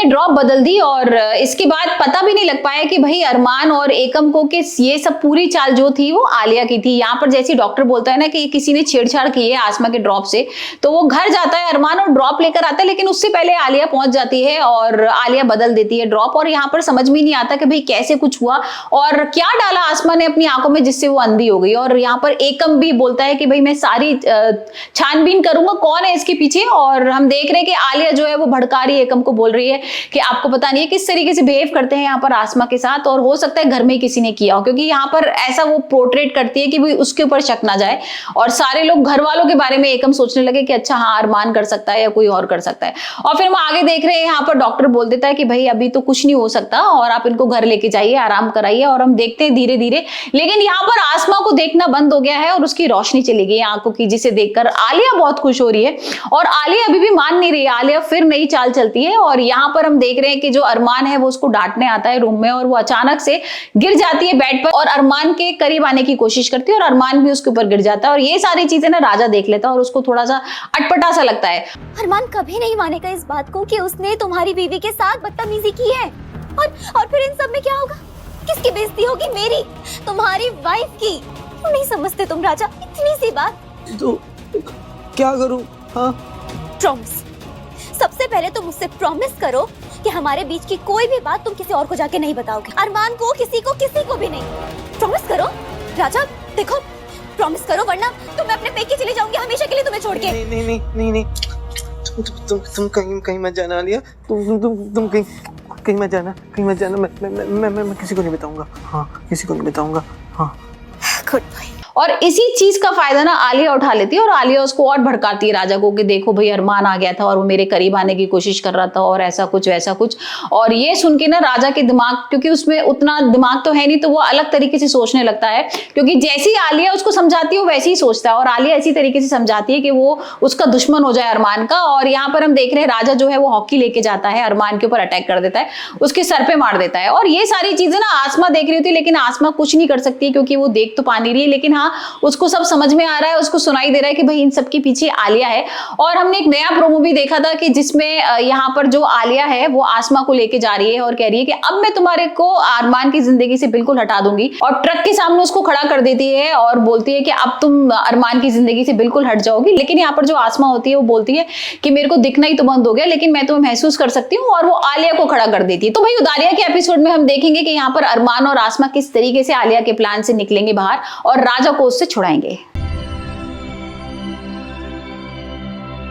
Drop बदल दी और इसके बाद पता भी नहीं लग पाया कि भाई अरमान और एकम को कि ये सब पूरी चाल जो थी वो आलिया की थी। यहाँ पर जैसे डॉक्टर बोलता है ना कि किसी ने छेड़छाड़ की है आसमा के ड्रॉप से, तो वो घर जाता है अरमान और ड्रॉप लेकर आता है, लेकिन उससे पहले आलिया पहुंच जाती है और आलिया बदल देती है ड्रॉप। और यहाँ पर समझ में नहीं आता कि भाई कैसे कुछ हुआ और क्या डाला आसमा ने अपनी आंखों में जिससे वो अंधी हो गई। और यहाँ पर एकम भी बोलता है कि भाई मैं सारी छानबीन करूंगा कौन है इसके पीछे। और हम देख रहे हैं कि आलिया जो है वो भड़का रही है, एकम को बोल रही है कि आपको पता नहीं है किस तरीके से बिहेव करते हैं यहाँ पर आसमा के साथ, और हो सकता है घर में ही किसी ने किया हो, क्योंकि यहाँ पर ऐसा वो पोर्ट्रेट करती है कि भाई उसके ऊपर शक ना जाए। और सारे लोग घर वालों के बारे में एकम सोचने लगे कि अच्छा हाँ अरमान कर सकता है या कोई और कर सकता है। और फिर हम आगे देख रहे हैं यहाँ पर डॉक्टर बोल देता है कि भाई अभी तो कुछ नहीं हो सकता और आप इनको घर लेके जाइए, आराम कराइए। और हम देखते हैं धीरे धीरे, लेकिन यहाँ पर आसमा को देखना बंद हो गया है और उसकी रोशनी चली गई आंखों की, जिसे देखकर आलिया बहुत खुश हो रही है। और आलिया अभी भी मान नहीं रही है, आलिया फिर नई चाल चलती है। और यहाँ पर हम देख रहे हैं कि जो अरमान है वो उसको डांटने आता है रूम में, और वो अचानक से गिर जाती है बेड पर और अरमान के करीब आने की कोशिश करती है और अरमान भी उसके ऊपर गिर जाता है। और ये सारी चीजें ना राजा देख लेता है और उसको थोड़ा सा अटपटा सा लगता है। अरमान कभी नहीं मानेगा इस बात को कि उसने तुम्हारी बीवी के साथ बदतमीजी की है। और फिर इन सब में क्या होगा? किसकी बेइज्जती होगी? मेरी, तुम्हारी वाइफ की। क्यों नहीं समझते तुम राजा इतनी सी बात? तो क्या करूं? हाँ, प्रॉमिस, सबसे पहले तुम मुझसे प्रॉमिस करो कि हमारे बीच की कोई भी बात तुम किसी और को जाके नहीं बताओगे। अरमान को, किसी को भी नहीं। प्रॉमिस करो राजा, देखो प्रॉमिस करो, वरना तो मैं अपने पेके चली जाऊंगी हमेशा के लिए तुम्हें छोड़ के। नहीं, तुम कहीं मत जाना आलिया, तुम कहीं मत जाना, मैं किसी को नहीं बताऊंगा। हाँ, किसी को नहीं बताऊंगा। हाँ, गुड बाय। और इसी चीज का फायदा ना आलिया उठा लेती है और आलिया उसको और भड़काती है राजा को कि देखो भाई अरमान आ गया था और वो मेरे करीब आने की कोशिश कर रहा था और ऐसा कुछ वैसा कुछ। और ये सुन के ना राजा के दिमाग, क्योंकि उसमें उतना दिमाग तो है नहीं, तो वो अलग तरीके से सोचने लगता है, क्योंकि जैसी आलिया उसको समझाती है वो वैसे ही सोचता है। और आलिया इसी तरीके से समझाती है कि वो उसका दुश्मन हो जाए अरमान का। और यहाँ पर हम देख रहे हैं राजा जो है वो हॉकी लेके जाता है, अरमान के ऊपर अटैक कर देता है, उसके सर पे मार देता है। और ये सारी चीजें ना आसमा देख रही होती है, लेकिन आसमा कुछ नहीं कर सकती क्योंकि वो देख तो पा नहीं रही है, लेकिन हाँ उसको सब समझ में आ रहा है, उसको सुनाई दे रहा है कि भाई इन सब के पीछे आलिया है। और हमने एक नया प्रोमो भी देखा था कि जिसमें यहाँ पर जो आलिया है वो आसमा को लेके जा रही है और कह रही है कि अब मैं तुम्हारे को अरमान की जिंदगी से बिल्कुल हटा दूंगी। और ट्रक के सामने उसको खड़ा कर देती है और बोलती है कि अब तुम अरमान की जिंदगी से बिल्कुल हट जाओगी। लेकिन यहाँ पर जो आसमा होती है वो बोलती है कि मेरे को दिखना ही तो बंद हो गया, लेकिन मैं तुम्हें महसूस कर सकती हूँ, और वो आलिया को खड़ा कर देती है। तो भाई उदारिया के एपिसोड में हम देखेंगे कि यहाँ पर अरमान और आसमा किस तरीके से आलिया के प्लान से निकलेंगे बाहर और राजा को उससे छुड़ाएंगे।